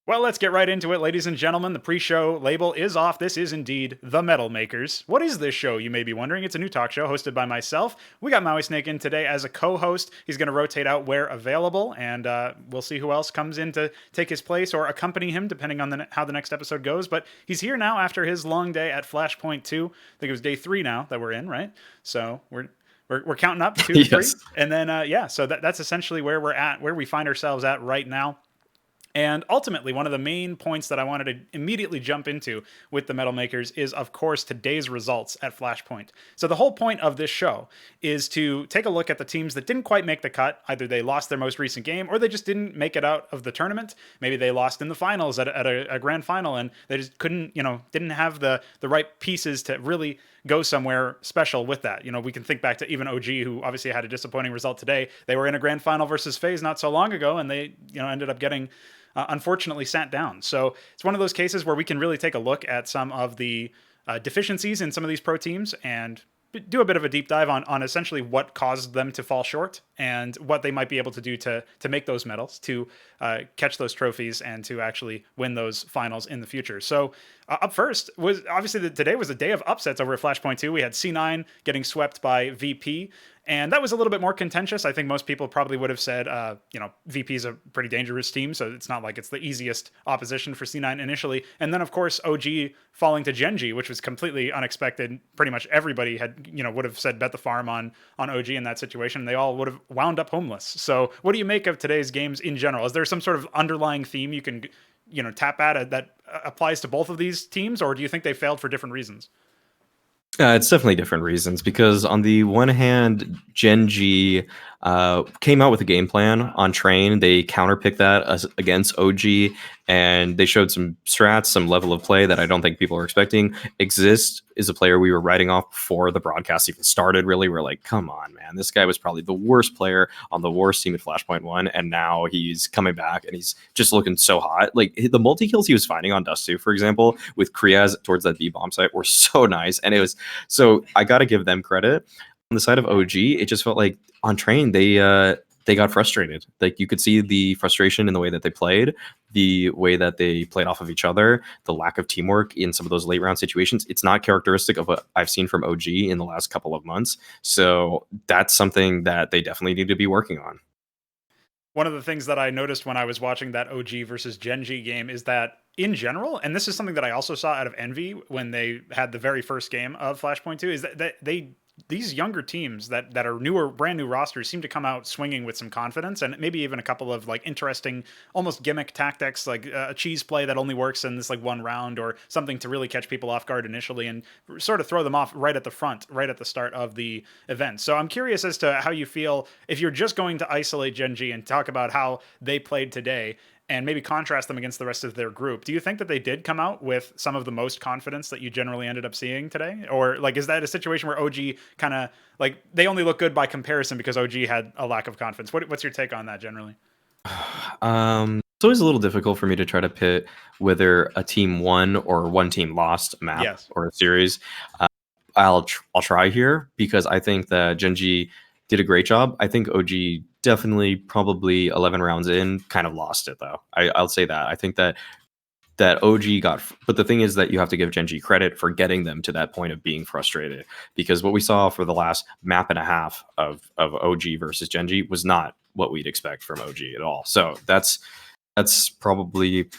Well, let's get right into it, ladies and gentlemen. The pre-show label is off. This is indeed The Metal Makers. What is this show, you may be wondering? It's a new talk show hosted by myself. We got Mauisnake in today as a co-host. He's going to rotate out where available, and we'll see who else comes in to take his place or accompany him, depending on how the next episode goes. But he's here now after his long day at Flashpoint 2. I think it was day 3 now that we're in, right? So we're counting up 2 to 3. Yes. And then, so that's essentially where we're at, where we find ourselves at right now. And ultimately, one of the main points that I wanted to immediately jump into with the Metal Makers is, of course, today's results at Flashpoint. So the whole point of this show is to take a look at the teams that didn't quite make the cut. Either they lost their most recent game or they just didn't make it out of the tournament. Maybe they lost in the finals at a grand final and they just couldn't, didn't have the right pieces to really go somewhere special with that. We can think back to even OG, who obviously had a disappointing result today. They were in a grand final versus FaZe not so long ago, and they, ended up getting unfortunately sat down. So it's one of those cases where we can really take a look at some of the deficiencies in some of these pro teams and do a bit of a deep dive on essentially what caused them to fall short and what they might be able to do to make those medals, to catch those trophies, and to actually win those finals in the future. So up first was obviously today was a day of upsets over at Flashpoint 2. We had C9 getting swept by VP, and that was a little bit more contentious. I think most people probably would have said, VP is a pretty dangerous team, so it's not like it's the easiest opposition for C9 initially. And then, of course, OG falling to Genji, which was completely unexpected. Pretty much everybody had, would have said bet the farm on OG in that situation. They all would have wound up homeless. So what do you make of today's games in general? Is there some sort of underlying theme you can, tap at that applies to both of these teams, or do you think they failed for different reasons? It's definitely different reasons because on the one hand, Genji came out with a game plan on train. They counterpicked that against OG, and they showed some strats, some level of play that I don't think people are expecting. Exist is a player we were writing off before the broadcast even started, really. We're like, come on, man. This guy was probably the worst player on the worst team at Flashpoint 1, and now he's coming back, and he's just looking so hot. Like, the multi-kills he was finding on Dust 2, for example, with Kriaz towards that B-bomb site were so nice, and it was... So I got to give them credit. On the side of OG, it just felt like on train they got frustrated. Like, you could see the frustration in the way that they played, the way that they played off of each other, the lack of teamwork in some of those late round situations. It's not characteristic of what I've seen from OG in the last couple of months. So that's something that they definitely need to be working on. One of the things that I noticed when I was watching that OG versus Genji game is that in general, and this is something that I also saw out of Envy when they had the very first game of Flashpoint 2, is that these younger teams that are newer, brand new rosters seem to come out swinging with some confidence, and maybe even a couple of like interesting, almost gimmick tactics, like a cheese play that only works in this like one round, or something to really catch people off guard initially and sort of throw them off right at the front, right at the start of the event. So I'm curious as to how you feel if you're just going to isolate Genji and talk about how they played today and maybe contrast them against the rest of their group. Do you think that they did come out with some of the most confidence that you generally ended up seeing today? Or like, is that a situation where OG kind of like they only look good by comparison because OG had a lack of confidence? What's your take on that generally? It's always a little difficult for me to try to pit whether a team won or one team lost a map Yes. or a series. I'll try here because I think that Genji did a great job. I think OG definitely probably 11 rounds in kind of lost it though. I'll say that. I think that OG got, but the thing is that you have to give Genji credit for getting them to that point of being frustrated, because what we saw for the last map and a half of OG versus Genji was not what we'd expect from OG at all. So that's probably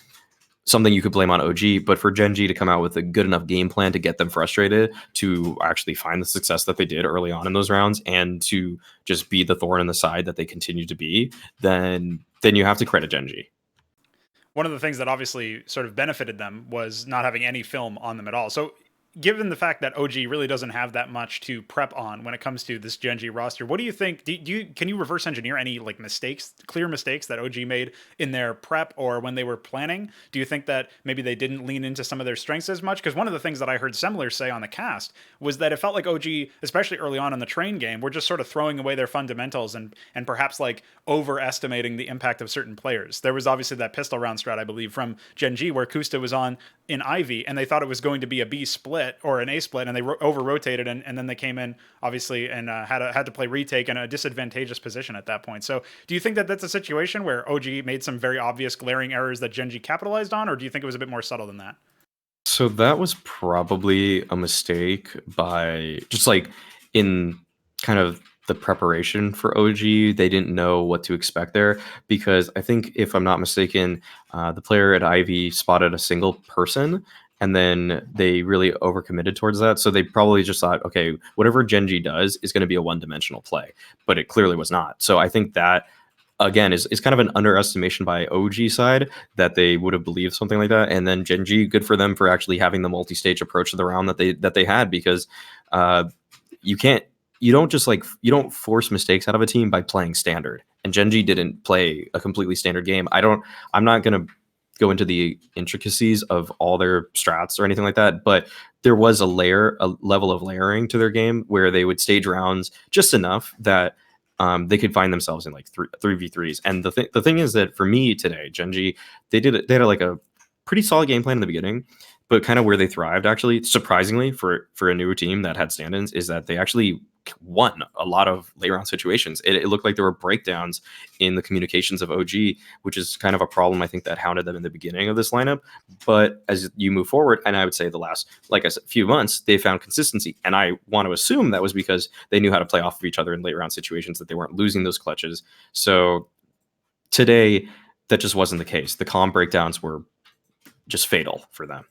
something you could blame on OG, but for Genji to come out with a good enough game plan to get them frustrated, to actually find the success that they did early on in those rounds, and to just be the thorn in the side that they continue to be, then you have to credit Genji. One of the things that obviously sort of benefited them was not having any film on them at all. So given the fact that OG really doesn't have that much to prep on when it comes to this Genji roster, what do you think? Can you reverse engineer any like mistakes, clear mistakes that OG made in their prep or when they were planning? Do you think that maybe they didn't lean into some of their strengths as much? Because one of the things that I heard Semler say on the cast was that it felt like OG, especially early on in the train game, were just sort of throwing away their fundamentals and perhaps like overestimating the impact of certain players. There was obviously that pistol round strat, I believe, from Genji where Kusta was on in Ivy, and they thought it was going to be a B split, split or an A split, and they over rotated, and then they came in obviously and had to play retake in a disadvantageous position at that point. So do you think that that's a situation where OG made some very obvious glaring errors that Gen G capitalized on, or do you think it was a bit more subtle than that? So that was probably a mistake by just like in kind of the preparation for OG. They didn't know what to expect there because I think, if I'm not mistaken, the player at Ivy spotted a single person and then they really overcommitted towards that. So they probably just thought, okay, whatever Gen G does is going to be a one-dimensional play, but it clearly was not. So I think that again is kind of an underestimation by OG side that they would have believed something like that. And then Gen G, good for them for actually having the multi-stage approach to the round that they had, because uh, you can't you don't force mistakes out of a team by playing standard. And Gen G didn't play a completely standard game. I'm not gonna go into the intricacies of all their strats or anything like that, but there was a level of layering to their game where they would stage rounds just enough that they could find themselves in like 3v3s. And the thing is that for me today, Gen G, they had like a pretty solid game plan in the beginning, but kind of where they thrived, actually, surprisingly for a newer team that had stand-ins, is that they actually won a lot of late round situations. It looked like there were breakdowns in the communications of OG, which is kind of a problem I think that hounded them in the beginning of this lineup. But as you move forward, and I would say the last, like I said, few months, they found consistency. And I want to assume that was because they knew how to play off of each other in late round situations, that they weren't losing those clutches. So today, that just wasn't the case. The calm breakdowns were just fatal for them.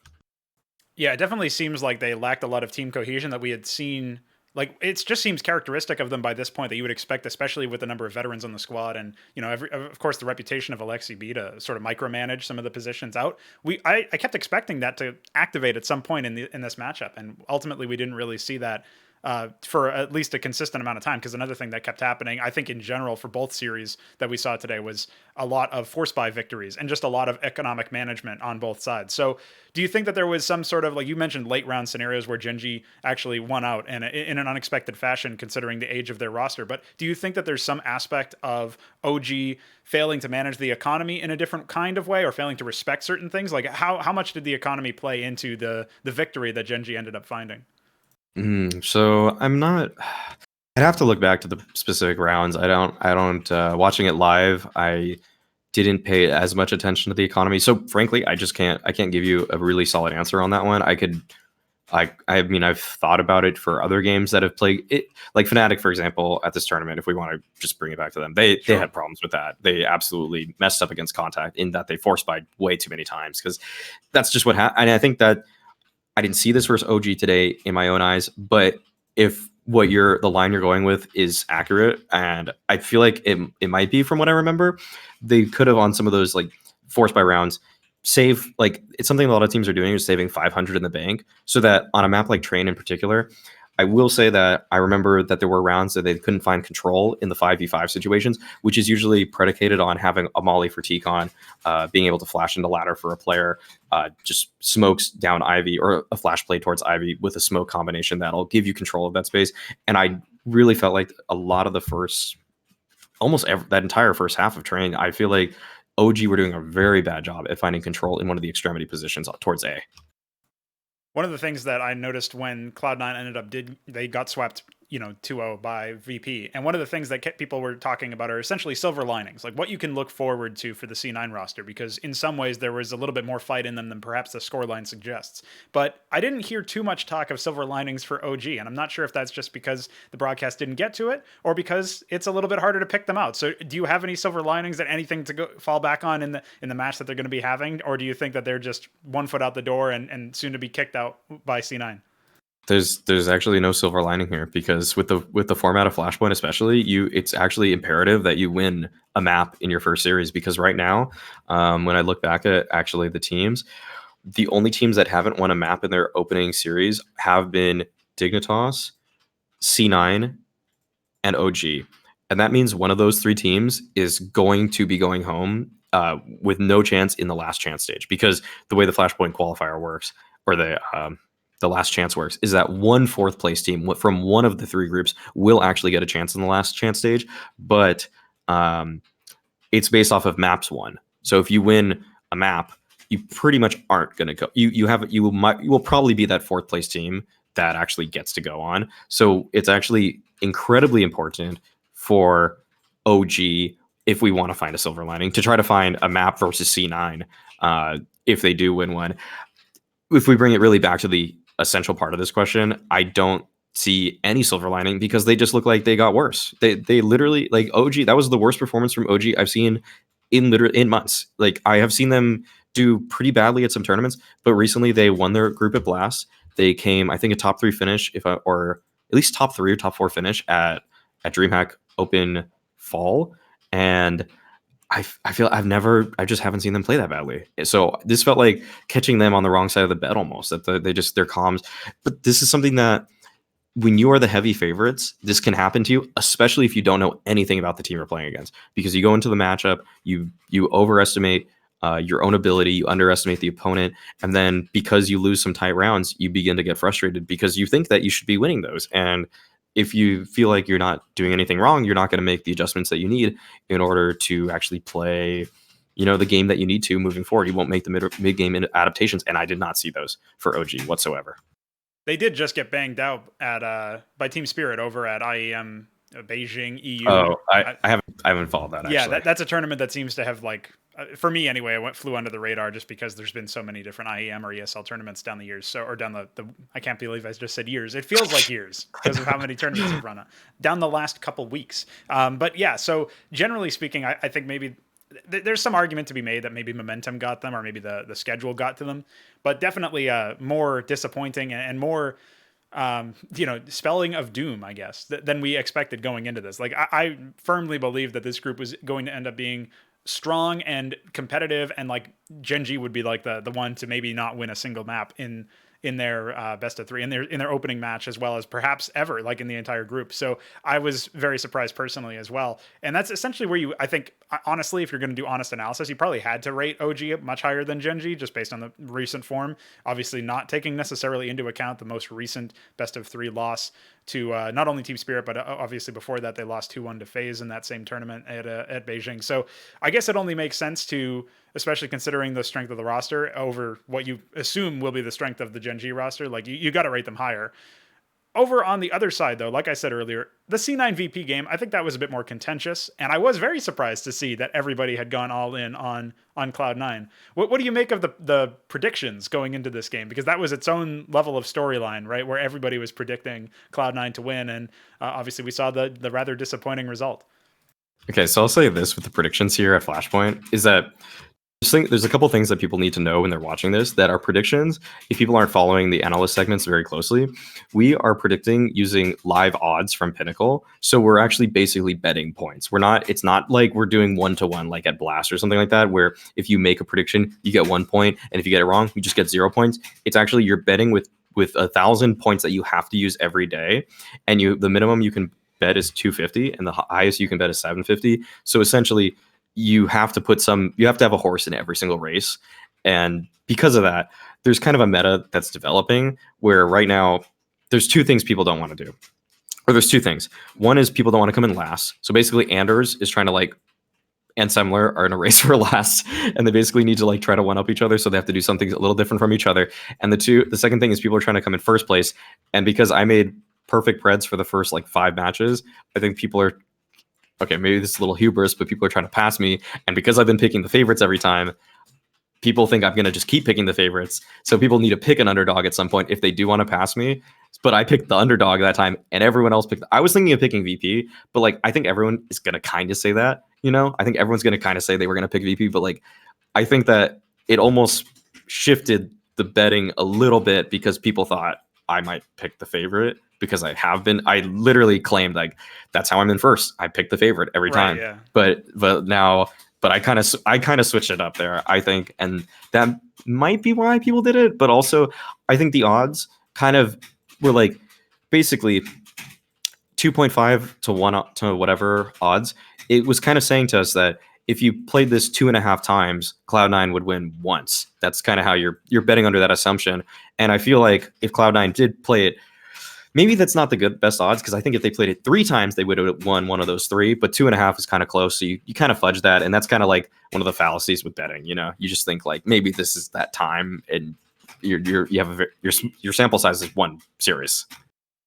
Yeah, it definitely seems like they lacked a lot of team cohesion that we had seen. Like, it just seems characteristic of them by this point that you would expect, especially with the number of veterans on the squad, and of course, the reputation of Alexi B to sort of micromanage some of the positions out. I kept expecting that to activate at some point in this matchup, and ultimately we didn't really see that for at least a consistent amount of time. Because another thing that kept happening, I think in general for both series that we saw today, was a lot of force buy victories and just a lot of economic management on both sides. So do you think that there was some sort of, like you mentioned, late round scenarios where Gen G actually won out and in an unexpected fashion considering the age of their roster? But do you think that there's some aspect of OG failing to manage the economy in a different kind of way, or failing to respect certain things? Like how much did the economy play into the victory that Gen G ended up finding? So I'm not. I'd have to look back to the specific rounds. I don't. Watching it live, I didn't pay as much attention to the economy. So frankly, I just can't. I can't give you a really solid answer on that one. I could. I mean, I've thought about it for other games that have played it, like Fnatic, for example, at this tournament. If we want to just bring it back to them, they had problems with that. They absolutely messed up against contact in that they forced by way too many times, because that's just what happened. And I think that I didn't see this versus OG today in my own eyes, but if the line you're going with is accurate, and I feel like it might be from what I remember, they could have, on some of those like force by rounds, save, like, it's something a lot of teams are doing, is saving 500 in the bank, so that on a map like Train in particular, I will say that I remember that there were rounds that they couldn't find control in the 5v5 situations, which is usually predicated on having a molly for T-Con, being able to flash into ladder for a player, just smokes down Ivy, or a flash play towards Ivy with a smoke combination that'll give you control of that space. And I really felt like a lot of the first, that entire first half of Train, I feel like OG were doing a very bad job at finding control in one of the extremity positions towards A. One of the things that I noticed when Cloud9 ended up they got swept, 2-0 by VP. And one of the things that people were talking about are essentially silver linings, like what you can look forward to for the C9 roster, because in some ways there was a little bit more fight in them than perhaps the scoreline suggests. But I didn't hear too much talk of silver linings for OG, and I'm not sure if that's just because the broadcast didn't get to it or because it's a little bit harder to pick them out. So do you have any silver linings and anything to fall back on in the match that they're going to be having, or do you think that they're just one foot out the door and soon to be kicked out by C9? There's actually no silver lining here, because with the format of Flashpoint, especially, it's actually imperative that you win a map in your first series, because right now, when I look back at actually the teams, the only teams that haven't won a map in their opening series have been Dignitas, C9, and OG. And that means one of those three teams is going to be going home with no chance in the last chance stage, because the way the Flashpoint qualifier works, or the last chance works, is that one fourth place team from one of the three groups will actually get a chance in the last chance stage, but it's based off of maps won. So if you win a map, you pretty much aren't going to go. You will probably be that fourth place team that actually gets to go on. So it's actually incredibly important for OG, if we want to find a silver lining, to try to find a map versus C9 if they do win one. If we bring it really back to the essential part of this question, I don't see any silver lining because they just look like they got worse. They literally, like, OG, that was the worst performance from OG I've seen in months. Like, I have seen them do pretty badly at some tournaments, but recently they won their group at Blast. They came, I think, a top 3 finish, or at least top 3 or top 4 finish at DreamHack Open Fall, and I feel I just haven't seen them play that badly. So this felt like catching them on the wrong side of the bet almost. That their comms. But this is something that when you are the heavy favorites, this can happen to you, especially if you don't know anything about the team you're playing against. Because you go into the matchup, you overestimate your own ability, you underestimate the opponent, and then because you lose some tight rounds, you begin to get frustrated because you think that you should be winning those. And if you feel like you're not doing anything wrong, you're not going to make the adjustments that you need in order to actually play, the game that you need to moving forward. You won't make the mid game adaptations, and I did not see those for OG whatsoever. They did just get banged out by Team Spirit over at IEM Beijing EU. Oh, I haven't followed that. Actually. Yeah, that's a tournament that seems to have, like, for me anyway, flew under the radar just because there's been so many different IEM or ESL tournaments down the years. Or down the I can't believe I just said years. It feels like years because of how many tournaments have run down the last couple weeks. But yeah, so generally speaking, I think maybe there's some argument to be made that maybe momentum got them, or maybe the schedule got to them, but definitely more disappointing and more spelling of doom, I guess, than we expected going into this. Like, I firmly believe that this group was going to end up being strong and competitive, and like Gen G would be like the one to maybe not win a single map in their best of 3, in their opening match, as well as perhaps ever, like, in the entire group. So I was very surprised personally as well. And that's essentially where I think, honestly, if you're going to do honest analysis, you probably had to rate OG much higher than Gen G, just based on the recent form. Obviously not taking necessarily into account the most recent best of 3 loss to not only Team Spirit, but obviously before that they lost 2-1 to FaZe in that same tournament at Beijing. So I guess it only makes sense to, especially considering the strength of the roster over what you assume will be the strength of the Gen G roster, like, you got to rate them higher. Over on the other side, though, like I said earlier, the C9 VP game, I think that was a bit more contentious, and I was very surprised to see that everybody had gone all in on Cloud9. What do you make of the predictions going into this game? Because that was its own level of storyline, right, where everybody was predicting Cloud9 to win, and obviously we saw the rather disappointing result. Okay, so I'll say this with the predictions here at Flashpoint, is that there's a couple things that people need to know when they're watching this, that our predictions, if people aren't following the analyst segments very closely, we are predicting using live odds from Pinnacle. So we're actually basically betting points. It's not like we're doing 1-to-1 like at Blast or something like that, where if you make a prediction, you get 1 point, and if you get it wrong, you just get 0 points. It's actually, you're betting with 1,000 points that you have to use every day, and the minimum you can bet is 250, and the highest you can bet is 750. So essentially, you have to have a horse in every single race. And because of that, there's kind of a meta that's developing where right now there's 2 things people don't want to do. Or there's 2 things. One is people don't want to come in last. So basically Anders is trying to, and Semler are in a race for last, and they basically need to try to one up each other. So they have to do something a little different from each other. And the second thing is people are trying to come in first place. And because I made perfect preds for the first 5 matches, I think people are, okay, maybe this is a little hubris, but people are trying to pass me. And because I've been picking the favorites every time, people think I'm going to just keep picking the favorites. So people need to pick an underdog at some point if they do want to pass me. But I picked the underdog that time, and everyone else picked. I was thinking of picking VP, but I think everyone is going to kind of say that, I think everyone's going to kind of say they were going to pick VP, but I think that it almost shifted the betting a little bit because people thought I might pick the favorite. Because I literally claimed that's how I'm in first. I pick the favorite every time. Yeah. But I kind of switched it up there, I think, and that might be why people did it. But also, I think the odds kind of were basically 2.5 to 1 to whatever odds. It was kind of saying to us that if you played this 2.5 times, Cloud9 would win once. That's kind of how you're betting under that assumption. And I feel like if Cloud9 did play it maybe that's not the best odds, because I think if they played it 3 times, they would have won one of those 3. But 2.5 is kind of close, so you kind of fudge that, and that's kind of like one of the fallacies with betting. You just think like maybe this is that time, and you have your sample size is one series.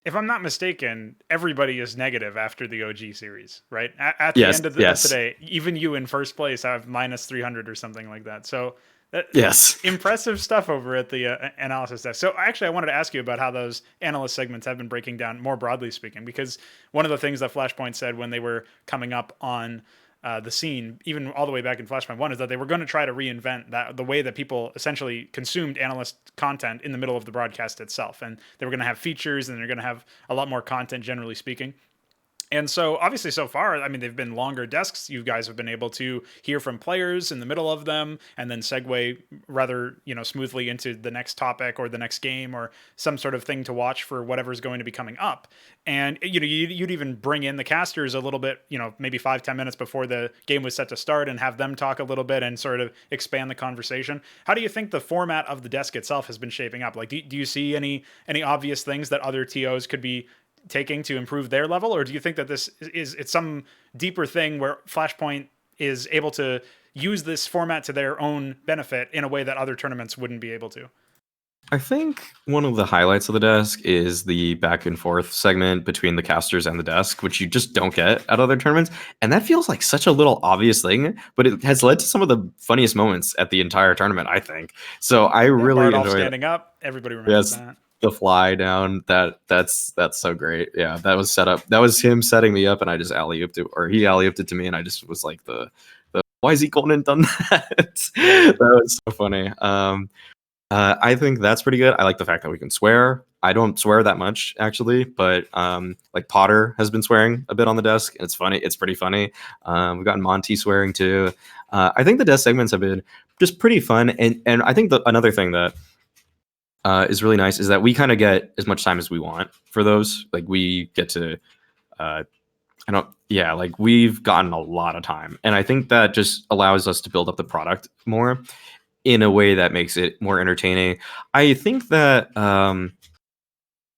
If I'm not mistaken, everybody is negative after the OG series, right? At the Yes, end of yes, today, even you in first place have minus 300 or something like that. So yes. impressive stuff over at the analysis desk. So actually, I wanted to ask you about how those analyst segments have been breaking down, more broadly speaking, because one of the things that Flashpoint said when they were coming up on the scene, even all the way back in Flashpoint 1, is that they were going to try to reinvent the way that people essentially consumed analyst content in the middle of the broadcast itself. And they were going to have features, and they're going to have a lot more content, generally speaking. And so, obviously, so far, I mean, they've been longer desks. You guys have been able to hear from players in the middle of them, and then segue rather, smoothly into the next topic or the next game or some sort of thing to watch for whatever's going to be coming up. And you'd even bring in the casters a little bit, maybe 5-10 minutes before the game was set to start, and have them talk a little bit and sort of expand the conversation. How do you think the format of the desk itself has been shaping up? Like, do you see any obvious things that other TOs could be taking to improve their level, or do you think that this is it's some deeper thing where Flashpoint is able to use this format to their own benefit in a way that other tournaments wouldn't be able to? I think one of the highlights of the desk is the back and forth segment between the casters and the desk, which you just don't get at other tournaments. And that feels like such a little obvious thing, but it has led to some of the funniest moments at the entire tournament, I think. So I Yeah, really Bardolph enjoy it. standing up, everybody remembers Yes, that. the fly down. That's so great. Yeah, that was set up. That was him setting me up, and I just alley ooped it, or he alley ooped it to me, and I just was like the why is he going and done that? Yeah. That was so funny. I think that's pretty good. I like the fact that we can swear. I don't swear that much actually, but like Potter has been swearing a bit on the desk. And it's funny. It's pretty funny. We've gotten Monty swearing too. I think the desk segments have been just pretty fun. And I think another thing that is really nice is that we kind of get as much time as we want for those. Like we get to, like we've gotten a lot of time, and I think that just allows us to build up the product more in a way that makes it more entertaining. I think that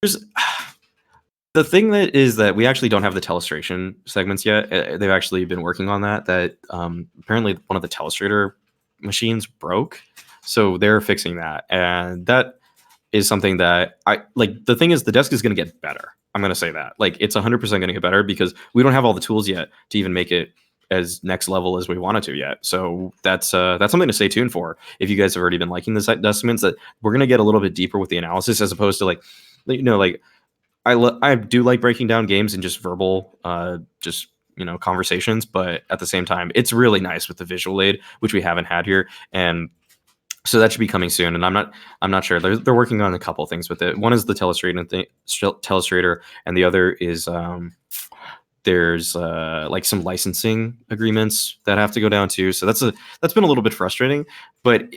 there's the thing that is that we actually don't have the telestration segments yet. They've actually been working on that. Apparently one of the telestrator machines broke, so they're fixing that, and that is something that I like. The thing is, the desk is going to get better. I'm going to say that. Like, it's 100% going to get better because we don't have all the tools yet to even make it as next level as we wanted to yet. So that's something to stay tuned for. If you guys have already been liking the estimates, that we're going to get a little bit deeper with the analysis, as opposed to like I do like breaking down games and just verbal, just conversations. But at the same time, it's really nice with the visual aid, which we haven't had here, and so that should be coming soon. And I'm not sure. They're working on a couple things with it. One is the telestrator, and the other is there's like some licensing agreements that have to go down too. So that's been a little bit frustrating, but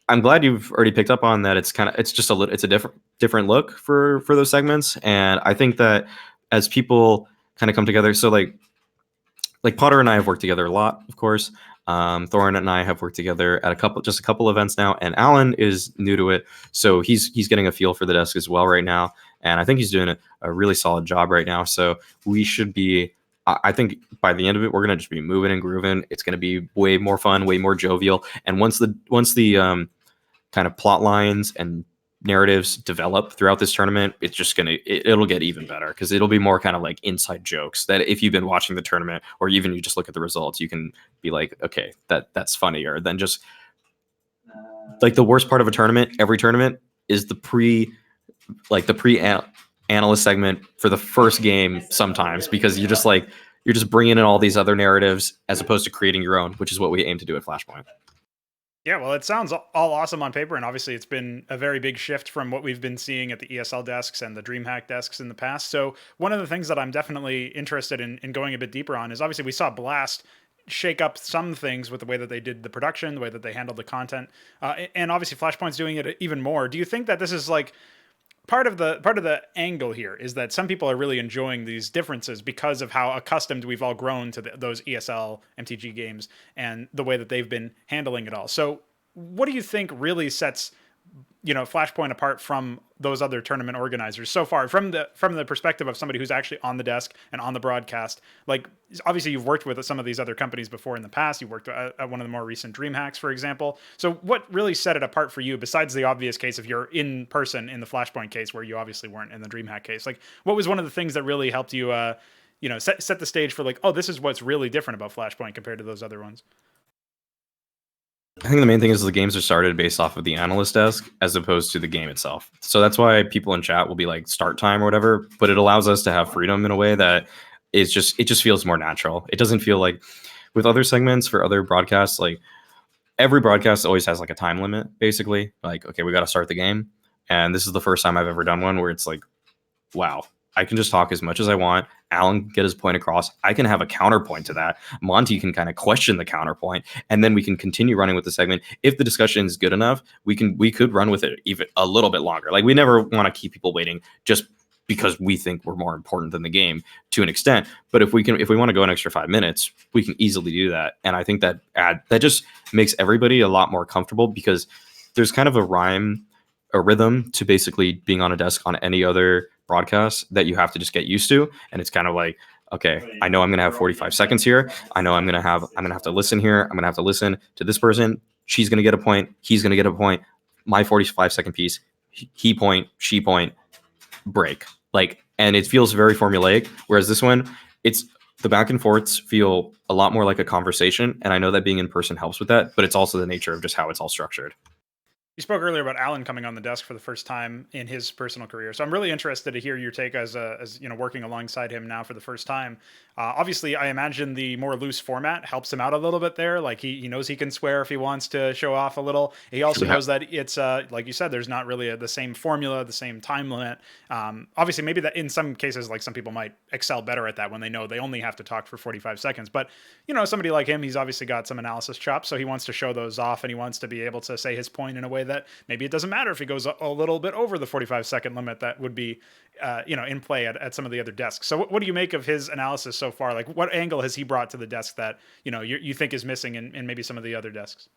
I'm glad you've already picked up on that. It's a different look for those segments, and I think that as people kind of come together, so like Potter and I have worked together a lot, of course. Thorin and I have worked together at just a couple events now, and Alan is new to it, so he's getting a feel for the desk as well right now, and I think he's doing a really solid job right now. So we should be. I think by the end of it, we're gonna just be moving and grooving. It's gonna be way more fun, way more jovial, and once the kind of plot lines and narratives develop throughout this tournament, it's just it'll get even better, because it'll be more kind of like inside jokes that if you've been watching the tournament, or even you just look at the results, you can be like, okay, that's funnier than just like the worst part of a tournament. Every tournament is the pre analyst segment for the first game sometimes, because you're just bringing in all these other narratives as opposed to creating your own, which is what we aim to do at Flashpoint. Yeah, well, it sounds all awesome on paper, and obviously it's been a very big shift from what we've been seeing at the ESL desks and the DreamHack desks in the past. So one of the things that I'm definitely interested in going a bit deeper on is, obviously we saw Blast shake up some things with the way that they did the production, the way that they handled the content, and obviously Flashpoint's doing it even more. Do you think that this is like part of the angle here is that some people are really enjoying these differences because of how accustomed we've all grown to those ESL MTG games and the way that they've been handling it all? So what do you think really sets Flashpoint apart from those other tournament organizers so far from the perspective of somebody who's actually on the desk and on the broadcast? Like, obviously you've worked with some of these other companies before in the past. You worked at one of the more recent DreamHacks, for example. So what really set it apart for you, besides the obvious case of you're in person in the Flashpoint case, where you obviously weren't in the DreamHack case? Like, what was one of the things that really helped you set the stage for, like, oh, this is what's really different about Flashpoint compared to those other ones? I think the main thing is the games are started based off of the analyst desk as opposed to the game itself. So that's why people in chat will be like start time or whatever, but it allows us to have freedom in a way that it just feels more natural. It doesn't feel like with other segments for other broadcasts, like every broadcast always has like a time limit, basically. Like, okay, we got to start the game. And this is the first time I've ever done one where it's like, wow, I can just talk as much as I want. Alan can get his point across. I can have a counterpoint to that. Monty can kind of question the counterpoint, and then we can continue running with the segment. If the discussion is good enough, we could run with it even a little bit longer. Like, we never want to keep people waiting just because we think we're more important than the game to an extent. But if we want to go an extra 5 minutes, we can easily do that. And I think that just makes everybody a lot more comfortable, because there's kind of a rhythm to basically being on a desk on any other broadcast that you have to just get used to. And it's kind of like, okay, I know I'm going to have 45 seconds here. I know I'm going to have to listen here. I'm going to have to listen to this person. She's going to get a point. He's going to get a point. My 45-second piece, he point, she point, break. Like, and it feels very formulaic. Whereas this one, it's the back and forths feel a lot more like a conversation. And I know that being in person helps with that, but it's also the nature of just how it's all structured. You spoke earlier about Alan coming on the desk for the first time in his personal career, so I'm really interested to hear your take as working alongside him now for the first time. Obviously, I imagine the more loose format helps him out a little bit there. Like, he knows he can swear if he wants to show off a little. He also knows that it's like you said, there's not really the same formula, the same time limit. Obviously, maybe that in some cases, like, some people might excel better at that when they know they only have to talk for 45 seconds. But somebody like him, he's obviously got some analysis chops, so he wants to show those off, and he wants to be able to say his point in a way that maybe it doesn't matter if he goes a little bit over the 45-second limit that would be in play at some of the other desks. So what do you make of his analysis so far? Like, what angle has he brought to the desk that you think is missing in maybe some of the other desks?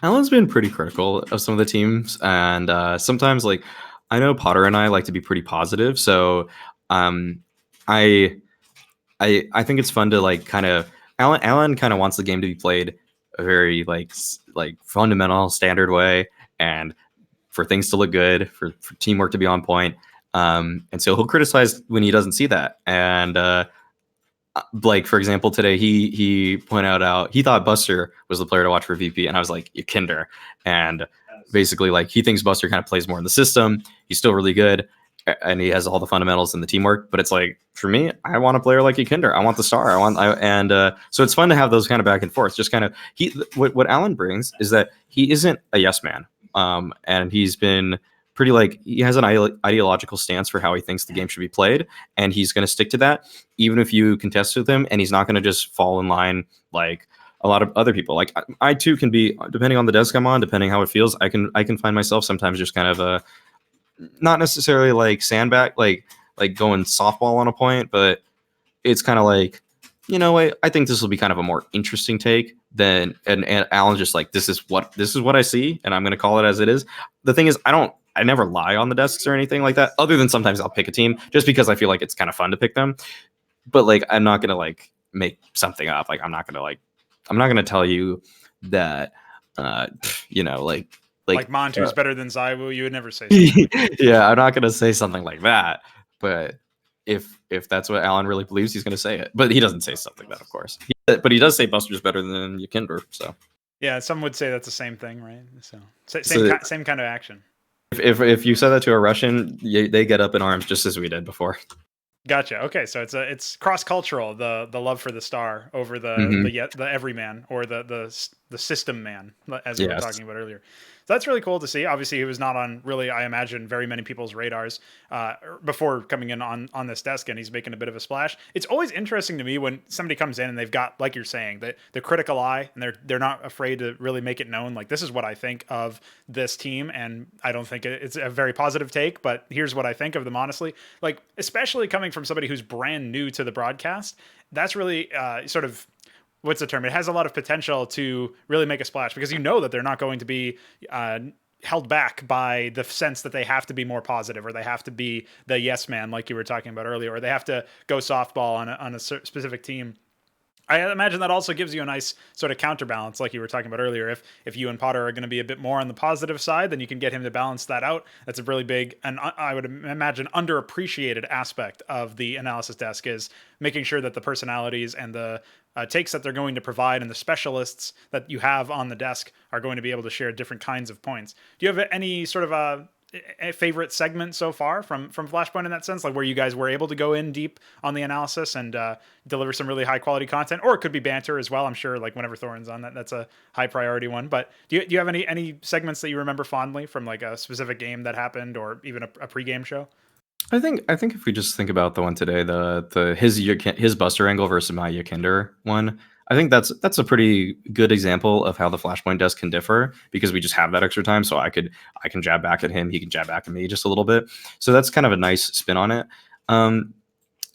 Alan's been pretty critical of some of the teams, and sometimes, like, I know Potter and I like to be pretty positive, so I think it's fun to, like, kind of Alan kind of wants the game to be played a very like fundamental standard way, and for things to look good, for teamwork to be on point. And so he'll criticize when he doesn't see that. And like, for example, today he pointed out he thought Buster was the player to watch for VP, and I was like, you kinder. And basically, like, he thinks Buster kind of plays more in the system. He's still really good, and he has all the fundamentals and the teamwork. But it's like, for me, I want a player like Yakinder. I want the star. So it's fun to have those kind of back and forth. Just kind of what Alan brings is that he isn't a yes man, and he's been pretty, like, he has an ideological stance for how he thinks the game should be played, and he's going to stick to that even if you contest with him, and he's not going to just fall in line like a lot of other people. Like, I too can be, depending on the desk I'm on, depending how it feels, I can find myself sometimes just kind of not necessarily like sandbag, like going softball on a point, but it's kind of like, I think this will be kind of a more interesting take than, and Alan's just like, this is what I see, and I'm going to call it as it is. The thing is, I never lie on the desks or anything like that, other than sometimes I'll pick a team just because I feel like it's kind of fun to pick them. But, like, I'm not going to, like, make something up. Like, I'm not going to tell you that, like Montu's better than Zaiwu. You would never say something like yeah, I'm not going to say something like that. But if that's what Alan really believes, he's going to say it. But he doesn't say something like that, of course. But he does say Buster's better than Yakinder. So yeah, some would say that's the same thing, right? So same kind of action. If you said that to a Russian, they get up in arms just as we did before. Gotcha. Okay, so it's cross cultural, the love for the star over the everyman, or the system man, as we were talking about earlier. So that's really cool to see. Obviously, he was not on, really, I imagine, very many people's radars before coming in on this desk, and he's making a bit of a splash. It's always interesting to me when somebody comes in and they've got, like you're saying, the critical eye, and they're not afraid to really make it known. Like, this is what I think of this team, and I don't think it's a very positive take, but here's what I think of them, honestly. Like, especially coming from somebody who's brand new to the broadcast, that's really sort of, what's the term? It has a lot of potential to really make a splash, because that they're not going to be held back by the sense that they have to be more positive, or they have to be the yes man, like you were talking about earlier, or they have to go softball on a specific team. I imagine that also gives you a nice sort of counterbalance, like you were talking about earlier. If you and Potter are going to be a bit more on the positive side, then you can get him to balance that out. That's a really big, and I would imagine underappreciated aspect of the analysis desk, is making sure that the personalities and the takes that they're going to provide and the specialists that you have on the desk are going to be able to share different kinds of points. Do you have any sort of a favorite segment so far from Flashpoint in that sense, like where you guys were able to go in deep on the analysis and deliver some really high quality content? Or it could be banter as well. I'm sure, like whenever Thorin's on, that's a high priority one. But do you have any segments that you remember fondly from like a specific game that happened, or even a pregame show? I think if we just think about the one today, the his Buster angle versus my Yakinder one, I think that's a pretty good example of how the Flashpoint desk can differ, because we just have that extra time. So I can jab back at him, he can jab back at me just a little bit. So that's kind of a nice spin on it. Um,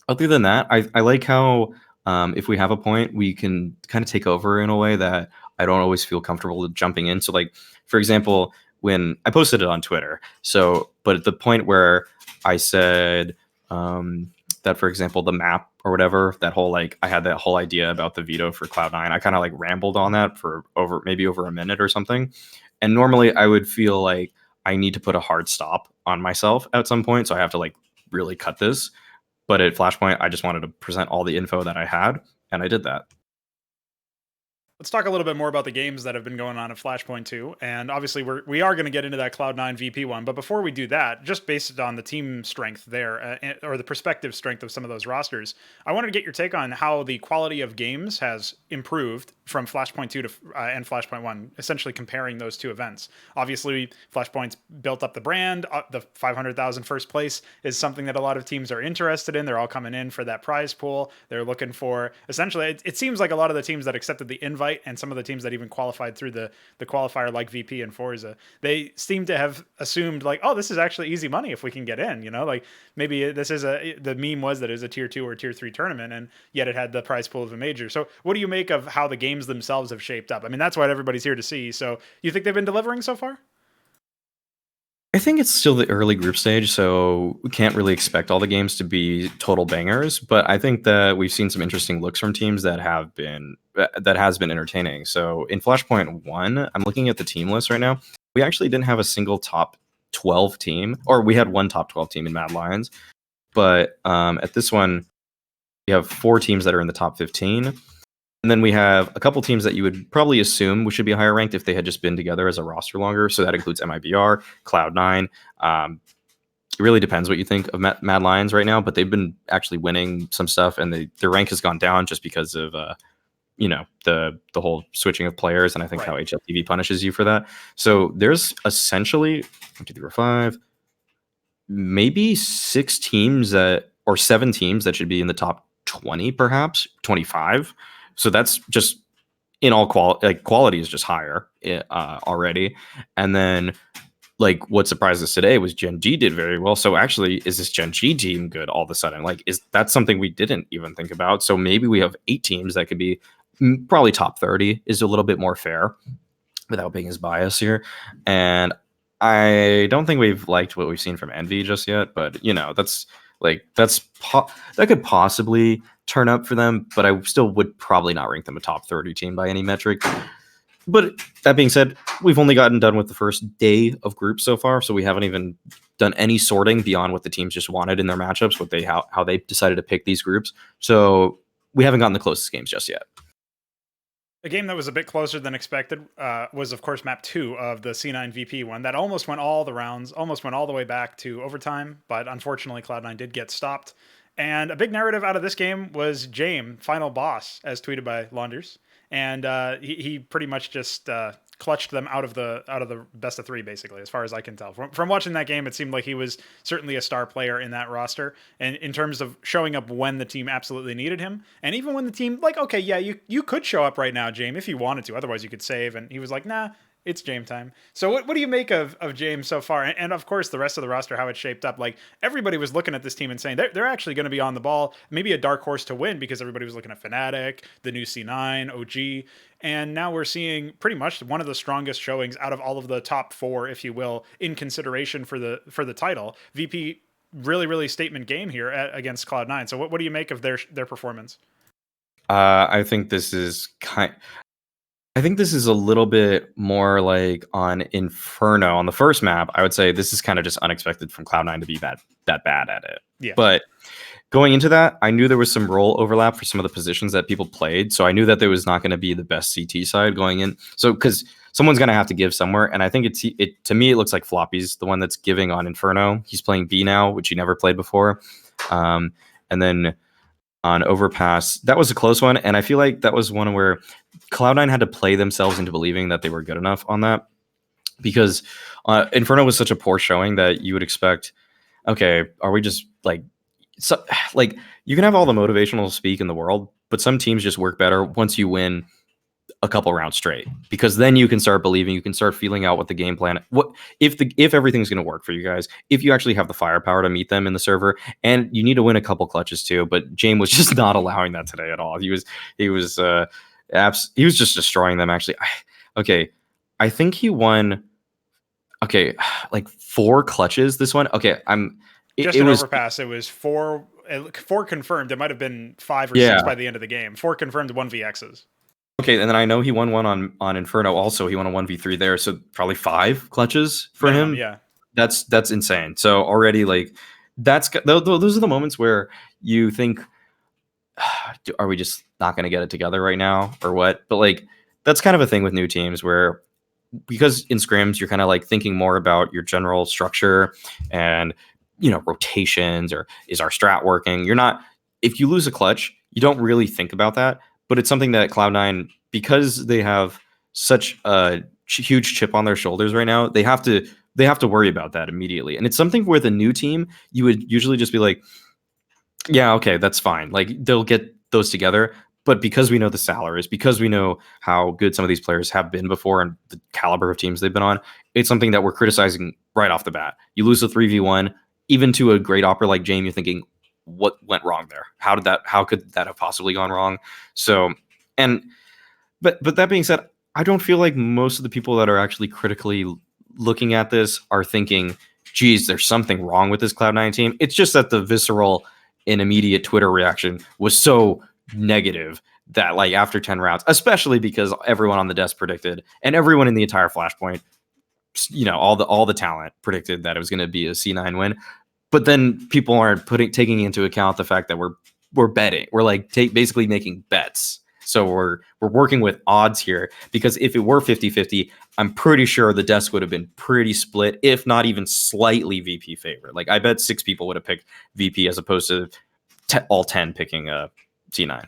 Other than that, I like how, if we have a point, we can kind of take over in a way that I don't always feel comfortable jumping in. So, like, for example, when I posted it on Twitter, so but at the point where I said, that, for example, the map or whatever, that whole, like, I had that whole idea about the veto for Cloud9. I kind of like rambled on that for maybe over a minute or something. And normally I would feel like I need to put a hard stop on myself at some point, so I have to like really cut this. But at Flashpoint, I just wanted to present all the info that I had, and I did that. Let's talk a little bit more about the games that have been going on at Flashpoint 2. And obviously, we are going to get into that Cloud9 VP one. But before we do that, just based on the team strength there, or the perspective strength of some of those rosters, I wanted to get your take on how the quality of games has improved from Flashpoint 2 to and Flashpoint 1, essentially comparing those two events. Obviously, Flashpoint's built up the brand. The 500,000 first place is something that a lot of teams are interested in. They're all coming in for that prize pool. They're looking for, essentially, it seems like a lot of the teams that accepted the invite, and some of the teams that even qualified through the qualifier, like VP and Forza, they seem to have assumed like, oh, this is actually easy money if we can get in, like maybe this is the meme was that it was a tier 2 or tier 3 tournament, and yet it had the prize pool of a major. So what do you make of how the games themselves have shaped up? I mean, that's what everybody's here to see. So you think they've been delivering so far? I think it's still the early group stage, so we can't really expect all the games to be total bangers. But I think that we've seen some interesting looks from teams that has been entertaining. So in Flashpoint 1, I'm looking at the team list right now. We actually didn't have a single top 12 team, or we had one top 12 team in Mad Lions. But at this one, we have 4 teams that are in the top 15. And then we have a couple teams that you would probably assume we should be higher ranked if they had just been together as a roster longer. So that includes MIBR, Cloud9. It really depends what you think of Mad Lions right now, but they've been actually winning some stuff, and their rank has gone down just because of the whole switching of players, and I think how HLTV punishes you for that. So there's essentially 1, 2, 3, 4, 5, maybe 6 teams or 7 teams that should be in the top 20, perhaps 25. So that's just in all quality. Like, quality is just higher already. And then, like, what surprised us today was Gen G did very well. So actually, is this Gen G team good all of a sudden? Like, is that something we didn't even think about? So maybe we have 8 teams that could be probably top 30 is a little bit more fair without being as biased here. And I don't think we've liked what we've seen from Envy just yet, but that could possibly turn up for them, but I still would probably not rank them a top 30 team by any metric. But that being said, we've only gotten done with the first day of groups so far, so we haven't even done any sorting beyond what the teams just wanted in their matchups, how they decided to pick these groups. So we haven't gotten the closest games just yet. A game that was a bit closer than expected was, of course, map 2 of the C9 VP one. That almost went all the rounds, almost went all the way back to overtime, but unfortunately Cloud9 did get stopped. And a big narrative out of this game was Jame, final boss, as tweeted by Launders. And he pretty much just clutched them out of the best of 3, basically, as far as I can tell. From watching that game, it seemed like he was certainly a star player in that roster, and in terms of showing up when the team absolutely needed him, and even when the team, like, okay, yeah, you could show up right now, Jame, if you wanted to, otherwise you could save. And he was like, nah, It's James time. So what do you make of James so far? And of course, the rest of the roster, how it's shaped up. Like, everybody was looking at this team and saying they're actually going to be on the ball, maybe a dark horse to win, because everybody was looking at Fnatic, the new C9, OG. And now we're seeing pretty much one of the strongest showings out of all of the top four, if you will, in consideration for the title. VP really statement game here against Cloud9. So what do you make of their performance? I think this is I think this is a little bit more like on Inferno on the first map. I would say this is kind of just unexpected from Cloud9 to be that bad at it. Yeah. But going into that, I knew there was some role overlap for some of the positions that people played. So I knew that there was not going to be the best CT side going in. So because someone's going to have to give somewhere. And I think it to me, it looks like Floppy's the one that's giving on Inferno. He's playing B now, which he never played before. And then on Overpass, that was a close one. And I feel like that was one where Cloud9 had to play themselves into believing that they were good enough on that. Because Inferno was such a poor showing that you would expect, okay, are we just like, so, like you can have all the motivational speak in the world, but some teams just work better once you win a couple rounds straight, because then you can start believing, you can start feeling out what the game plan, what if everything's going to work for you guys, if you actually have the firepower to meet them in the server, and you need to win a couple clutches too. But James was just not allowing that today at all. He was just destroying them actually. I think he won like 4 clutches this one. Just an overpass. It was 4 confirmed. It might have been 5 or 6 by the end of the game. 4 confirmed 1vx's. Okay, and then I know he won one on Inferno also. He won a 1v3 there, so probably 5 clutches for him. Yeah. That's insane. So already, like, those are the moments where you think, are we just not going to get it together right now or what? But like, that's kind of a thing with new teams where, because in scrims, you're kind of like thinking more about your general structure and, rotations, or is our strat working? You're not, if you lose a clutch, you don't really think about that. But it's something that Cloud9, because they have such a huge chip on their shoulders right now, they have to worry about that immediately. And it's something with a new team, you would usually just be like, yeah, okay, that's fine. Like, they'll get those together. But because we know the salaries, because we know how good some of these players have been before and the caliber of teams they've been on, it's something that we're criticizing right off the bat. You lose a 3v1, even to a great opera like James, you're thinking, what went wrong there? How could that have possibly gone wrong? So, but that being said, I don't feel like most of the people that are actually critically looking at this are thinking, geez, there's something wrong with this Cloud9 team. It's just that the visceral and immediate Twitter reaction was so negative that, like, after 10 rounds, especially because everyone on the desk predicted, and everyone in the entire Flashpoint, all the talent predicted that it was going to be a C9 win. But then people aren't taking into account the fact that we're betting. We're like basically making bets. So we're working with odds here, because if it were 50-50, I'm pretty sure the desk would have been pretty split, if not even slightly VP favored. Like, I bet 6 people would have picked VP as opposed to all 10 picking C9.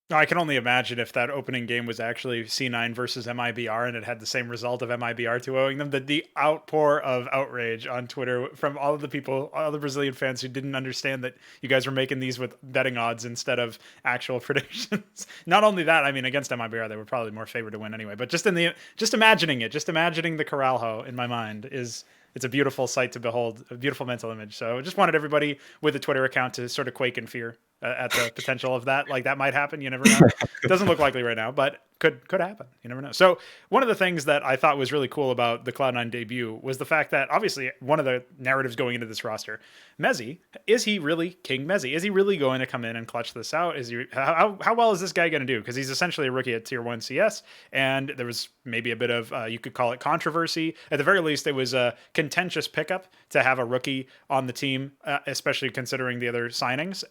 I can only imagine if that opening game was actually C9 versus MIBR and it had the same result of MIBR 2-0ing them, the outpour of outrage on Twitter from all of the people, all the Brazilian fans who didn't understand that you guys were making these with betting odds instead of actual predictions. Not only that, I mean, against MIBR, they were probably more favored to win anyway, but just imagining the Corralho in my mind it's a beautiful sight to behold, a beautiful mental image. So I just wanted everybody with a Twitter account to sort of quake in fear at the potential of that. Like, that might happen. You never know. It doesn't look likely right now, but could happen. You never know. So one of the things that I thought was really cool about the Cloud9 debut was the fact that, obviously, one of the narratives going into this roster, Mezzy, is he really King Mezzy? Is he really going to come in and clutch this out? How well is this guy going to do? Because he's essentially a rookie at Tier 1 CS, and there was maybe a bit of, you could call it controversy. At the very least, it was a contentious pickup to have a rookie on the team, especially considering the other signings.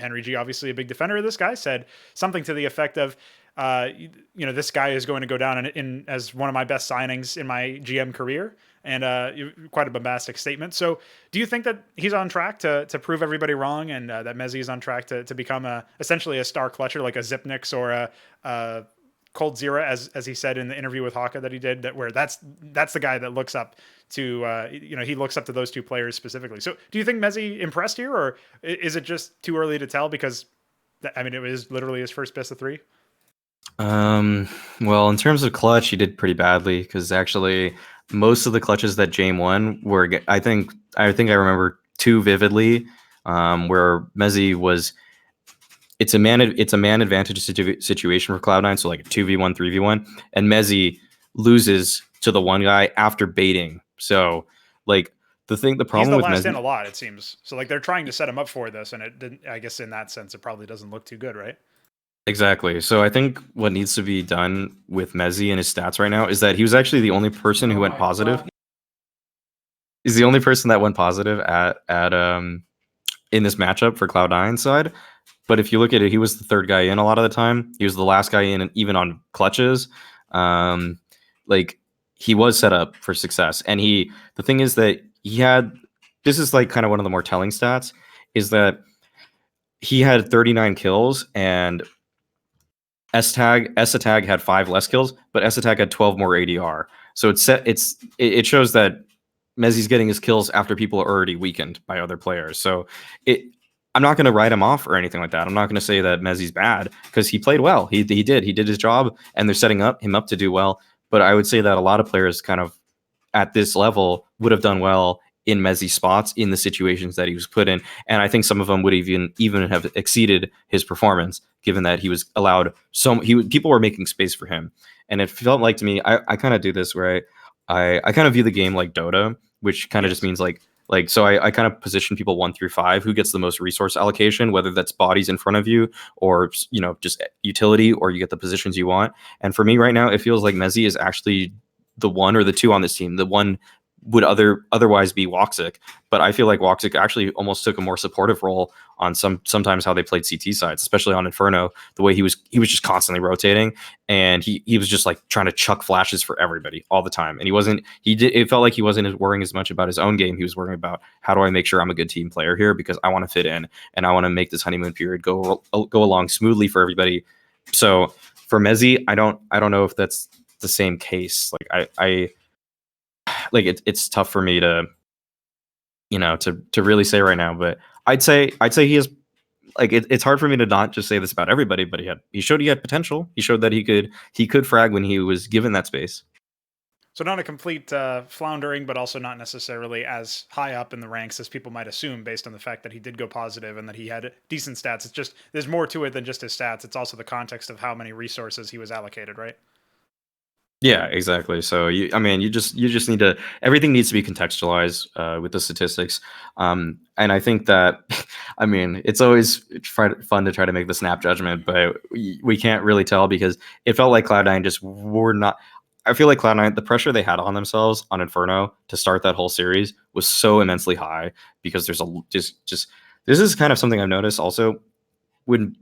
Henry G, obviously a big defender of this guy, said something to the effect of, this guy is going to go down in as one of my best signings in my GM career, and quite a bombastic statement. So do you think that he's on track to prove everybody wrong, and that Mezzy is on track to become essentially a star clutcher, like a Zipnix or a Cold Zero, as he said in the interview with Haka that he did, where that's the guy that looks up to, he looks up to those two players specifically. So do you think Mezzy impressed here, or is it just too early to tell, because it was literally his first best of 3? Well, in terms of clutch, he did pretty badly because actually most of the clutches that Jame won were, I think I remember two vividly, where Mezzi was. It's a man advantage situation for Cloud9, so like a 2v1, 3v1, and Mezzi loses to the one guy after baiting. So like the He's problem the with last in Mezzi. a lot, it seems. So like they're trying to set him up for this, and it didn't. I guess in that sense, it probably doesn't look too good, right? Exactly. So I think what needs to be done with Mezzi and his stats right now is that he was actually the only person who went positive. He's the only person that went positive at in this matchup for Cloud9 side. But if you look at it, he was the third guy in a lot of the time. He was the last guy in, and even on clutches. Um, like he was set up for success. And the thing is that he had, this is like kind of one of the more telling stats, is that he had 39 kills and S-Tag had 5 less kills, but S-Tag had 12 more ADR. So it shows that Mezzi's getting his kills after people are already weakened by other players. So it I'm not going to write him off or anything like that. I'm not going to say that Mezzi's bad because he played well. He did his job, and they're setting him up to do well. But I would say that a lot of players kind of at this level would have done well in Mezzi's spots in the situations that he was put in, and I think some of them would even have exceeded his performance, given that he was allowed people were making space for him, and it felt like to me I kind of do this where I kind of view the game like Dota, which kind of just Yes. means like so I kind of position people 1 through 5 who gets the most resource allocation, whether that's bodies in front of you or just utility, or you get the positions you want. And for me right now, it feels like Mezzi is actually the 1 or the 2 on this team. The one would otherwise be Woxic, but I feel like Woxic actually almost took a more supportive role on sometimes how they played CT sides, especially on Inferno. The way he was just constantly rotating, and he was just like trying to chuck flashes for everybody all the time. And it felt like he wasn't worrying as much about his own game. He was worrying about, how do I make sure I'm a good team player here, because I want to fit in and I want to make this honeymoon period go along smoothly for everybody. So for Mezzi, I don't know if that's the same case. Like I like it's tough for me to to really say right now, but I'd say he is, like, it's hard for me to not just say this about everybody, but he showed he had potential. He showed that he could frag when he was given that space. So not a complete floundering, but also not necessarily as high up in the ranks as people might assume, based on the fact that he did go positive and that he had decent stats. It's just there's more to it than just his stats. It's also the context of how many resources he was allocated, right? Yeah, exactly. So you just need to, everything needs to be contextualized with the statistics, and I think that it's always fun to try to make the snap judgment, but we can't really tell because it felt like Cloud9 just were not. I feel like Cloud9, the pressure they had on themselves on Inferno to start that whole series was so immensely high, because there's a just this is kind of something I've noticed also when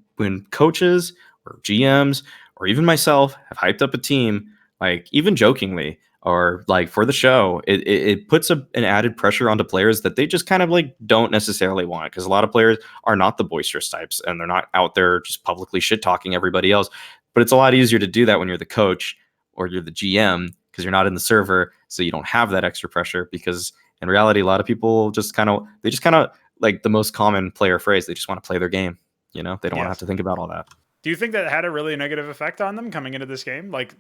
coaches or GMs or even myself have hyped up a team, like even jokingly or like for the show, it puts an added pressure onto players that they just kind of like don't necessarily want, because a lot of players are not the boisterous types and they're not out there just publicly shit talking everybody else. But it's a lot easier to do that when you're the coach or you're the GM, because you're not in the server, so you don't have that extra pressure. Because in reality, a lot of people just kind of like the most common player phrase, they just want to play their game. They don't want to have Yes. to think about all that. Do you think that had a really negative effect on them coming into this game? Like,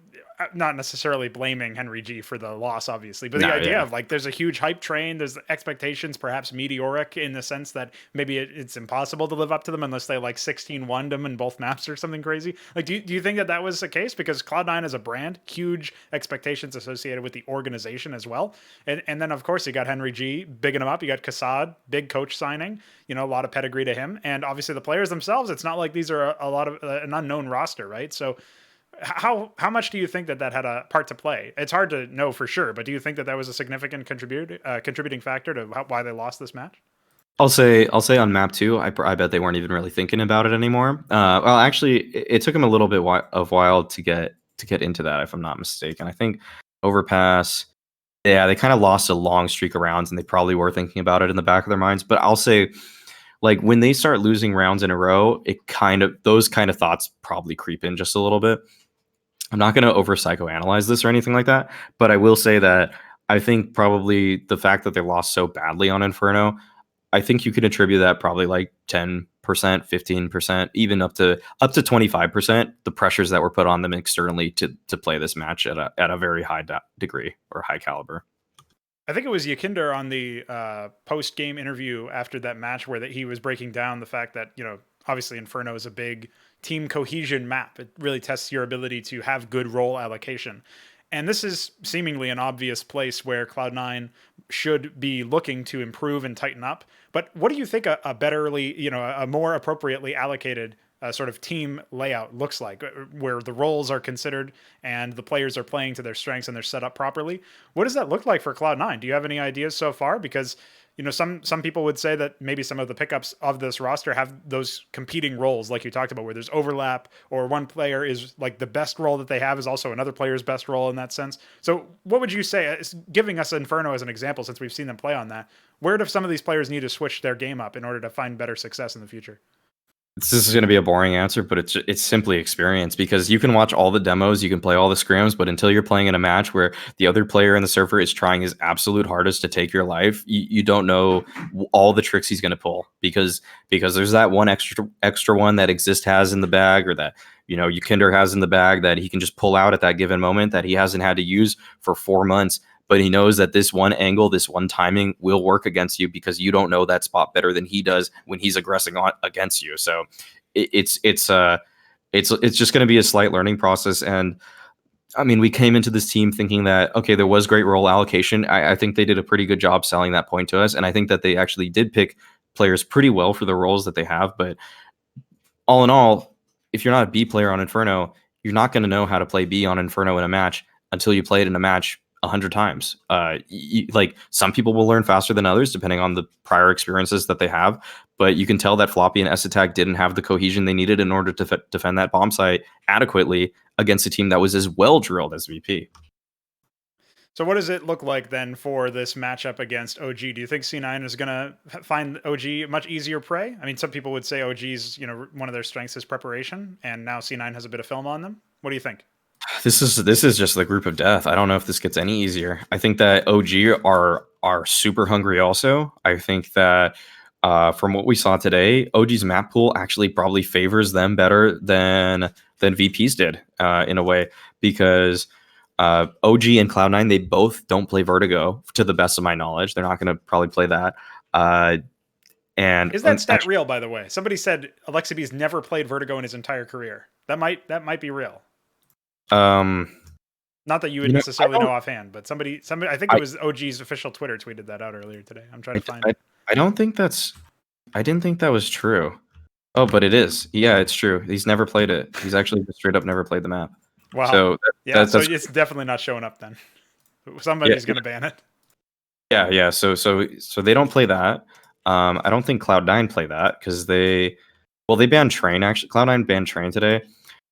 not necessarily blaming Henry G for the loss, obviously, but the No, idea yeah. of like there's a huge hype train, there's expectations perhaps meteoric in the sense that maybe it's impossible to live up to them unless they like 16-1'd them in both maps or something crazy. Like, do you think that was the case? Because Cloud9 is a brand, huge expectations associated with the organization as well. And then, of course, you got Henry G bigging him up. You got Kassad, big coach signing, a lot of pedigree to him. And obviously the players themselves, it's not like these are a lot of an unknown roster, right? So how much do you think that had a part to play? It's hard to know for sure, but do you think that was a significant contributing factor to why they lost this match? I'll say on map 2, I bet they weren't even really thinking about it anymore. Well, actually, it took them a little bit of while to get into that, if I'm not mistaken. I think overpass. Yeah, they kind of lost a long streak of rounds, and they probably were thinking about it in the back of their minds. But I'll say, like, when they start losing rounds in a row, those kind of thoughts probably creep in just a little bit. I'm not going to over psychoanalyze this or anything like that, but I will say that I think probably the fact that they lost so badly on Inferno, I think you can attribute that probably like 10, 15%, even up to 25%, the pressures that were put on them externally to play this match at a very high degree or high caliber. I think it was Yakinder on the post game interview after that match where that he was breaking down the fact that, you know, obviously Inferno is a big team cohesion map. It really tests your ability to have good role allocation. And this is seemingly an obvious place where Cloud9 should be looking to improve and tighten up. But what do you think a betterly, you know, a more appropriately allocated sort of team layout looks like, where the roles are considered and the players are playing to their strengths and they're set up properly? What does that look like for Cloud9? Do you have any ideas so far? Because, you know, some people would say that maybe some of the pickups of this roster have those competing roles, like you talked about, where there's overlap, or one player is like the best role that they have is also another player's best role in that sense. So what would you say, giving us Inferno as an example, since we've seen them play on that, where do some of these players need to switch their game up in order to find better success in the future? This is going to be a boring answer, but it's simply experience, because you can watch all the demos, you can play all the scrims, but until you're playing in a match where the other player in the server is trying his absolute hardest to take your life, you don't know all the tricks he's going to pull, because there's that one extra one that Exist has in the bag, or that, you know, Yukinder has in the bag, that he can just pull out at that given moment that he hasn't had to use for 4 months. But he knows that this one angle, this one timing will work against you, because you don't know that spot better than he does when he's aggressing on against you. So it's just going to be a slight learning process. And I mean, we came into this team thinking that, okay, there was great role allocation. I think they did a pretty good job selling that point to us. And I think that they actually did pick players pretty well for the roles that they have. But all in all, if you're not a B player on Inferno, you're not going to know how to play B on Inferno in a match until you play it in a match 100 times. Like, some people will learn faster than others depending on the prior experiences that they have, but you can tell that Floppy and S-Attack didn't have the cohesion they needed in order to defend that bomb site adequately against a team that was as well drilled as VP. So what does it look like then for this matchup against OG? Do you think C9 is going to find OG much easier prey? I mean, some people would say OG's, you know, one of their strengths is preparation, and now C9 has a bit of film on them. What do you think? This is just the group of death. I don't know if this gets any easier. I think that OG are super hungry also. I think that from what we saw today, OG's map pool actually probably favors them better than VP's did in a way, because OG and Cloud9, they both don't play Vertigo, to the best of my knowledge. They're not going to probably play that. And is that stat real, by the way? Somebody said Alexib's never played Vertigo in his entire career. That might be real. Not that you would necessarily know offhand, but somebody, I think it was OG's official Twitter tweeted that out earlier today. I'm trying to find it. I didn't think that was true. Oh, but it is. Yeah, it's true. He's never played it. He's actually straight up never played the map. Wow. So so it's definitely not showing up then. Somebody's going to ban it. Yeah. So they don't play that. I don't think Cloud9 play that, because they banned Train, actually. Cloud9 banned Train today.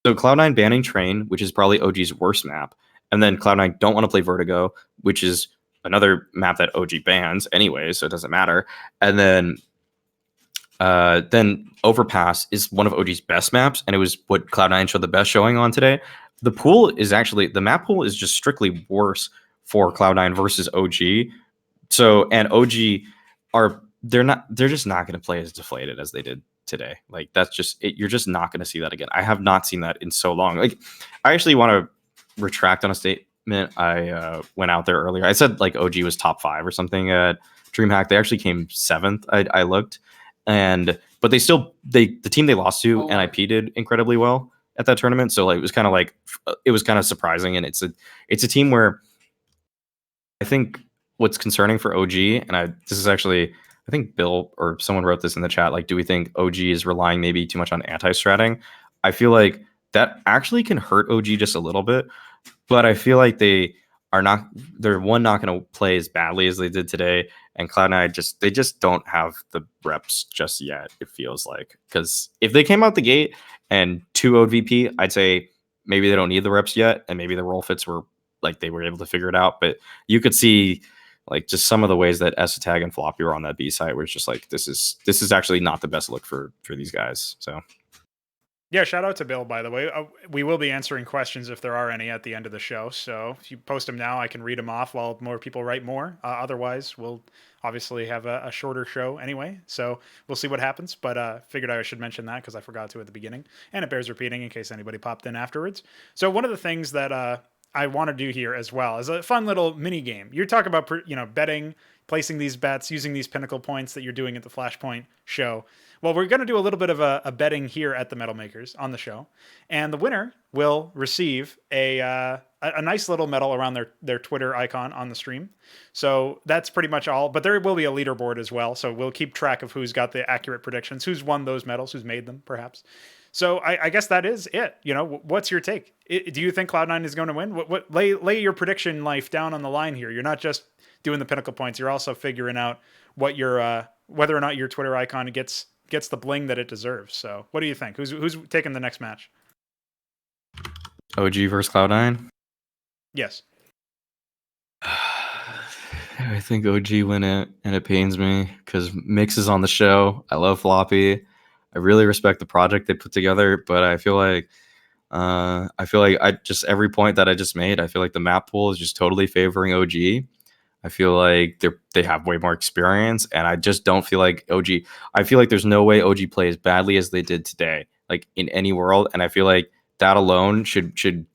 So Cloud9 banning Train, which is probably OG's worst map, and then Cloud9 don't want to play Vertigo, which is another map that OG bans anyway, so it doesn't matter. And then Overpass is one of OG's best maps, and it was what Cloud9 showed the best showing on today. The map pool is just strictly worse for Cloud9 versus OG. So, and OG they're just not going to play as deflated as they did today. Like, that's just it. You're just not going to see that again. I have not seen that in so long. Like, I actually want to retract on a statement I went out there earlier. I said like OG was top 5 or something at DreamHack. They actually came 7th. I looked, but the team they lost to, NIP, did incredibly well at that tournament. So like, it was kind of surprising, and it's a team where I think what's concerning for OG, and this is actually, I think Bill or someone wrote this in the chat, like, do we think OG is relying maybe too much on anti-stratting? I feel like that actually can hurt OG just a little bit, but I feel like they're not going to play as badly as they did today, and Cloud9 they just don't have the reps just yet, it feels like. Because if they came out the gate and 2-0'd VP, I'd say maybe they don't need the reps yet, and maybe the role fits were like they were able to figure it out. But you could see like just some of the ways that S-Tag and Floppy were on that B side, where it's just like, this is actually not the best look for these guys. So Yeah, shout out to Bill, by the way. We will be answering questions if there are any at the end of the show. So if you post them now, I can read them off while more people write more. Otherwise, we'll obviously have a shorter show anyway. So we'll see what happens. But figured I should mention that because I forgot to at the beginning. And it bears repeating in case anybody popped in afterwards. So one of the things that I want to do here as well is a fun little mini game. You're talking about, betting, placing these bets, using these pinnacle points that you're doing at the Flashpoint show. Well, we're going to do a little bit of a betting here at the Metal Makers on the show, and the winner will receive a nice little medal around their Twitter icon on the stream. So that's pretty much all. But there will be a leaderboard as well, so we'll keep track of who's got the accurate predictions, who's won those medals, who's made them, perhaps. So I guess that is it. What's your take? Do you think Cloud9 is going to win? Lay your prediction life down on the line here. You're not just doing the pinnacle points. You're also figuring out what your whether or not your Twitter icon gets the bling that it deserves. So what do you think? Who's taking the next match? OG versus Cloud9. Yes. I think OG win it, and it pains me because Mix is on the show. I love Floppy. I really respect the project they put together, but I feel like I just every point that I just made, I feel like the map pool is just totally favoring OG. I feel like they have way more experience, and I just don't feel like OG. I feel like there's no way OG play as badly as they did today, like in any world. And I feel like that alone should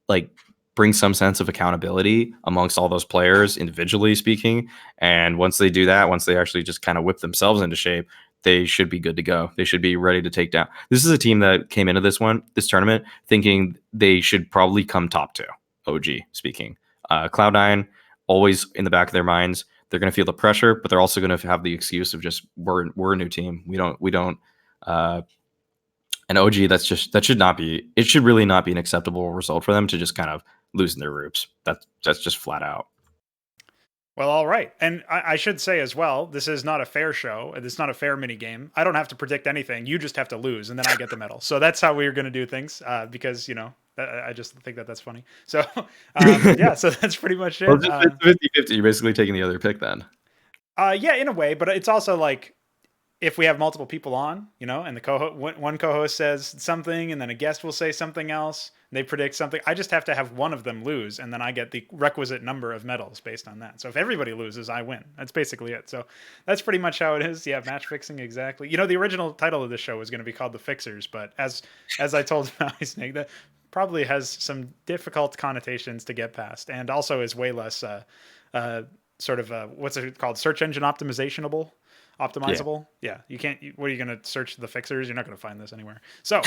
like bring some sense of accountability amongst all those players individually speaking. And once they do that, once they actually just kind of whip themselves into shape, they should be good to go. They should be ready to take down. This is a team that came into this tournament thinking they should probably come top two. OG speaking, Cloud9 always in the back of their minds. They're going to feel the pressure, but they're also going to have the excuse of just we're a new team. We don't. And OG, that should not be. It should really not be an acceptable result for them to just kind of loosen their ropes. That's just flat out. Well, all right. And I should say as well, this is not a fair show. It's not a fair mini game. I don't have to predict anything. You just have to lose, and then I get the medal. So that's how we're going to do things because, I just think that's funny. So, yeah, so that's pretty much it. Well, just 50-50. You're basically taking the other pick then. Yeah, in a way, but it's also like if we have multiple people on, and the one co-host says something and then a guest will say something else, and they predict something, I just have to have one of them lose, and then I get the requisite number of medals based on that. So if everybody loses, I win. That's basically it. So that's pretty much how it is. Yeah, match fixing, exactly. The original title of this show was going to be called The Fixers, but as I told Mauisnake, that probably has some difficult connotations to get past, and also is way less sort of what's it called, search engine optimizable. Yeah, you can't. What are you going to search the fixers? You're not going to find this anywhere. So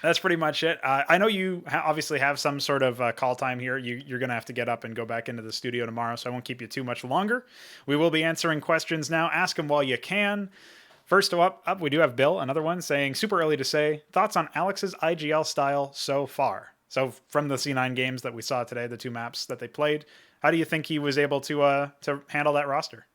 that's pretty much it. I know you obviously have some sort of call time here. You're going to have to get up and go back into the studio tomorrow, so I won't keep you too much longer. We will be answering questions now. Ask them while you can. First up, we do have Bill, another one, saying, super early to say, thoughts on Alex's IGL style so far? So from the C9 games that we saw today, the two maps that they played, how do you think he was able to handle that roster?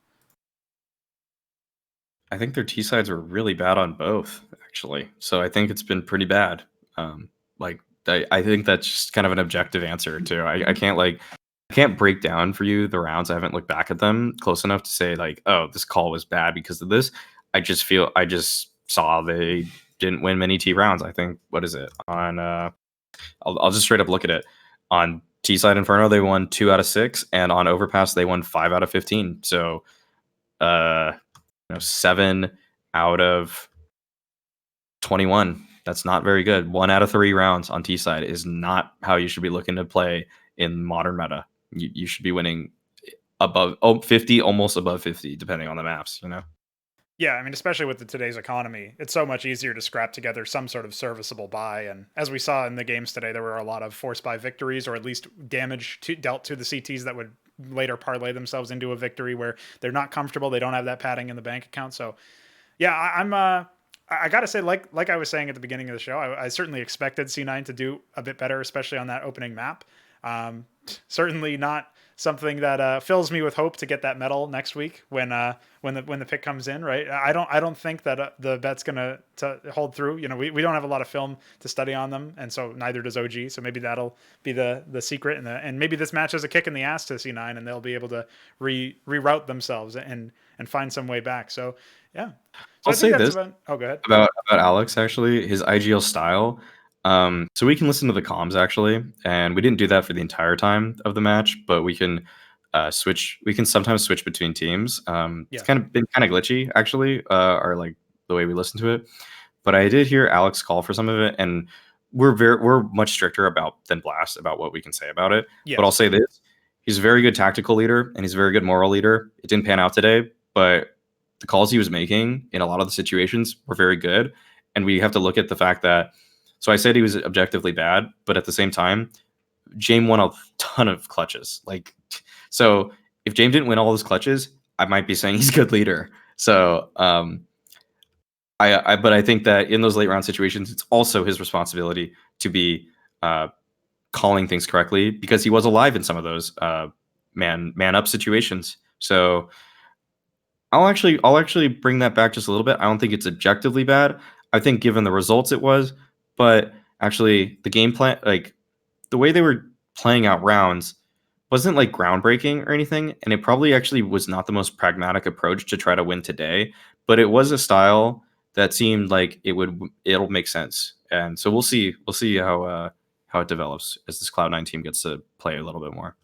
I think their T sides were really bad on both, actually. So I think it's been pretty bad. I think that's just kind of an objective answer too. I can't break down for you the rounds. I haven't looked back at them close enough to say like, oh, this call was bad because of this. I just saw they didn't win many T rounds. I think what is it on? I'll just straight up look at it on T side Inferno. They won 2 out of 6, and on Overpass they won 5 out of 15. So 7 out of 21. That's not very good. 1 out of 3 rounds on T side is not how you should be looking to play in modern meta. You should be winning above 50, almost above 50, depending on the maps, Yeah, I mean, especially with today's economy, it's so much easier to scrap together some sort of serviceable buy. And as we saw in the games today, there were a lot of force buy victories, or at least damage dealt to the CTs that would later parlay themselves into a victory where they're not comfortable. They don't have that padding in the bank account. So, yeah, I gotta say, like I was saying at the beginning of the show, I certainly expected C9 to do a bit better, especially on that opening map. Certainly not something that fills me with hope to get that medal next week when the pick comes in, right? I don't think that the bet's gonna to hold through. We don't have a lot of film to study on them, and so neither does OG. So maybe that'll be the secret, and maybe this match is a kick in the ass to C9, and they'll be able to reroute themselves and find some way back. So Yeah. So I'll I think say that's this about. Oh, go ahead. about Alex actually, his IGL style. So we can listen to the comms actually, and we didn't do that for the entire time of the match, but we can switch. We can sometimes switch between teams. It's Yeah. kind of been kind of glitchy actually, or like the way we listen to it. But I did hear Alex call for some of it, and we're much stricter about than Blast about what we can say about it. But I'll Yes. say this: he's a very good tactical leader, and he's a very good moral leader. It didn't pan out today, but the calls he was making in a lot of the situations were very good. And we have to look at the fact that. So I said he was objectively bad, but at the same time, James won a ton of clutches. Like, so if James didn't win all his clutches, I might be saying he's a good leader. So but I think that in those late round situations, it's also his responsibility to be uh, calling things correctly because he was alive in some of those man up situations. So I'll actually bring that back just a little bit. I don't think it's objectively bad. I think given the results it was, but actually the game plan, like the way they were playing out rounds, wasn't like groundbreaking or anything, and it probably actually was not the most pragmatic approach to try to win today. But it was a style that seemed like it'll make sense, and so we'll see how it develops as this Cloud9 team gets to play a little bit more.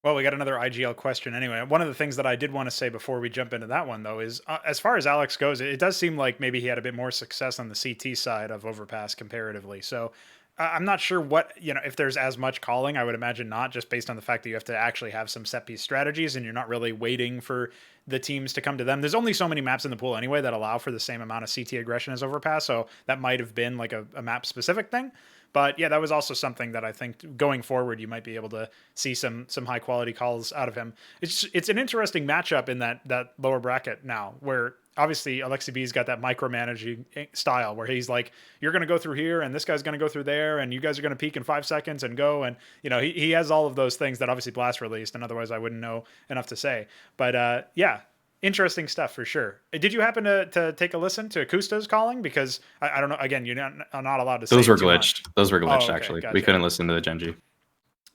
Well, we got another IGL question anyway. One of the things that I did want to say before we jump into that one, though, is as far as Alex goes, it does seem like maybe he had a bit more success on the CT side of Overpass comparatively. So I'm not sure what, if there's as much calling. I would imagine not, just based on the fact that you have to actually have some set piece strategies and you're not really waiting for the teams to come to them. There's only so many maps in the pool anyway that allow for the same amount of CT aggression as Overpass. So that might have been like a map specific thing. But yeah, that was also something that I think going forward you might be able to see some high quality calls out of him. It's an interesting matchup in that lower bracket now, where obviously Alexi B's got that micromanaging style where he's like, you're going to go through here and this guy's going to go through there and you guys are going to peak in 5 seconds and go. And, he has all of those things that obviously Blast released, and otherwise I wouldn't know enough to say. But yeah, interesting stuff for sure. Did you happen to take a listen to Akusta's calling? Because I don't know. Again, you're not allowed to say Those were too much. glitched. Those were Oh, glitched. okay, Actually, we gotcha. couldn't listen to the Genji.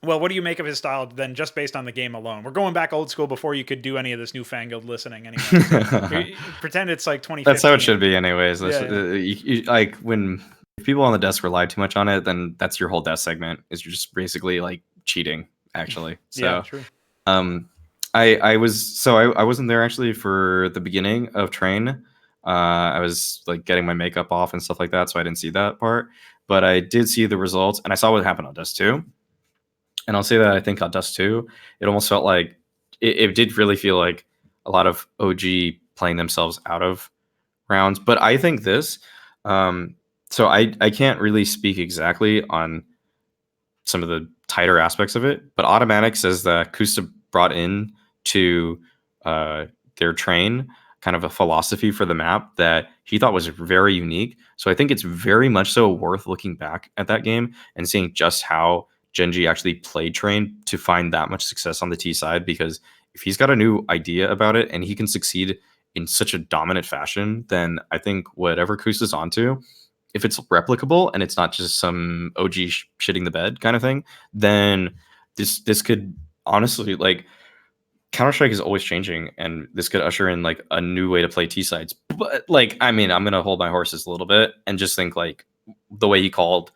Well, what do you make of his style then, just based on the game alone? We're going back old school before you could do any of this newfangled listening anyway. So pretend it's like 2015. That's how it should be, anyways. Yeah, yeah. Like when if people on the desk rely too much on it, then that's your whole desk segment. Is you're just basically like cheating, actually. Yeah, So, true. um, I wasn't there actually for the beginning of train. I was like getting my makeup off and stuff like that, so I didn't see that part. But I did see the results, and I saw what happened on Dust 2. And I'll say that I think on Dust 2, it almost felt like it did really feel like a lot of OG playing themselves out of rounds. But I think this, so I can't really speak exactly on some of the tighter aspects of it, but Automatic says that Kusta brought in to their train kind of a philosophy for the map that he thought was very unique. So I think it's very much so worth looking back at that game and seeing just how Genji actually played train to find that much success on the T side, because if he's got a new idea about it and he can succeed in such a dominant fashion, then I think whatever Kusta's onto, if it's replicable and it's not just some OG shitting the bed kind of thing, then this could honestly, like, Counter Strike is always changing, and this could usher in like a new way to play T sides. But like, I mean, I'm gonna hold my horses a little bit and just think like the way he called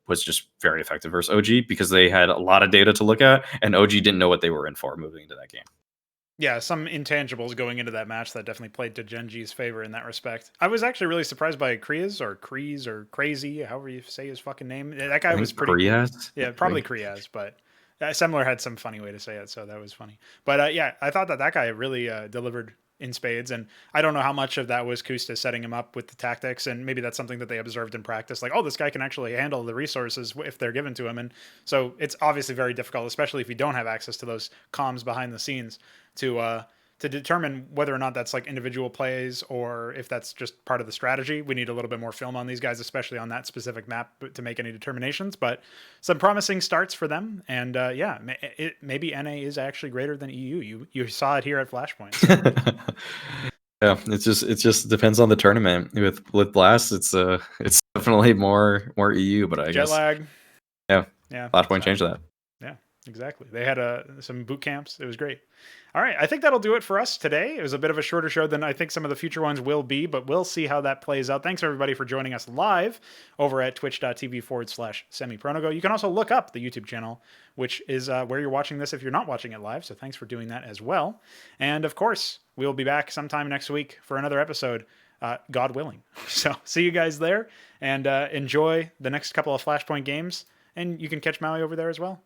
was just very effective versus OG because they had a lot of data to look at, and OG didn't know what they were in for moving into that game. Yeah, some intangibles going into that match that definitely played to Genji's favor in that respect. I was actually really surprised by Kreez or Crazy, however you say his fucking name. That guy I was think pretty. Koreas. Yeah, probably Kreez, but Semler had some funny way to say it, so that was funny. But yeah, I thought that guy really delivered in spades, and I don't know how much of that was Kusta setting him up with the tactics, and maybe that's something that they observed in practice, like, oh, this guy can actually handle the resources if they're given to him, and so it's obviously very difficult, especially if you don't have access to those comms behind the scenes to determine whether or not that's like individual plays or if that's just part of the strategy. We need a little bit more film on these guys, especially on that specific map, to make any determinations. But some promising starts for them, and yeah, maybe NA is actually greater than EU. You saw it here at Flashpoint. So. Yeah, it just depends on the tournament. With Blast, it's definitely more EU, but I Jet guess lag. yeah, Yeah, Flashpoint changed that. Yeah. Exactly. They had some boot camps. It was great. All right. I think that'll do it for us today. It was a bit of a shorter show than I think some of the future ones will be, but we'll see how that plays out. Thanks, everybody, for joining us live over at twitch.tv/semipronogo. You can also look up the YouTube channel, which is where you're watching this if you're not watching it live. So thanks for doing that as well. And of course, we'll be back sometime next week for another episode, God willing. So see you guys there and enjoy the next couple of Flashpoint games. And you can catch Maui over there as well.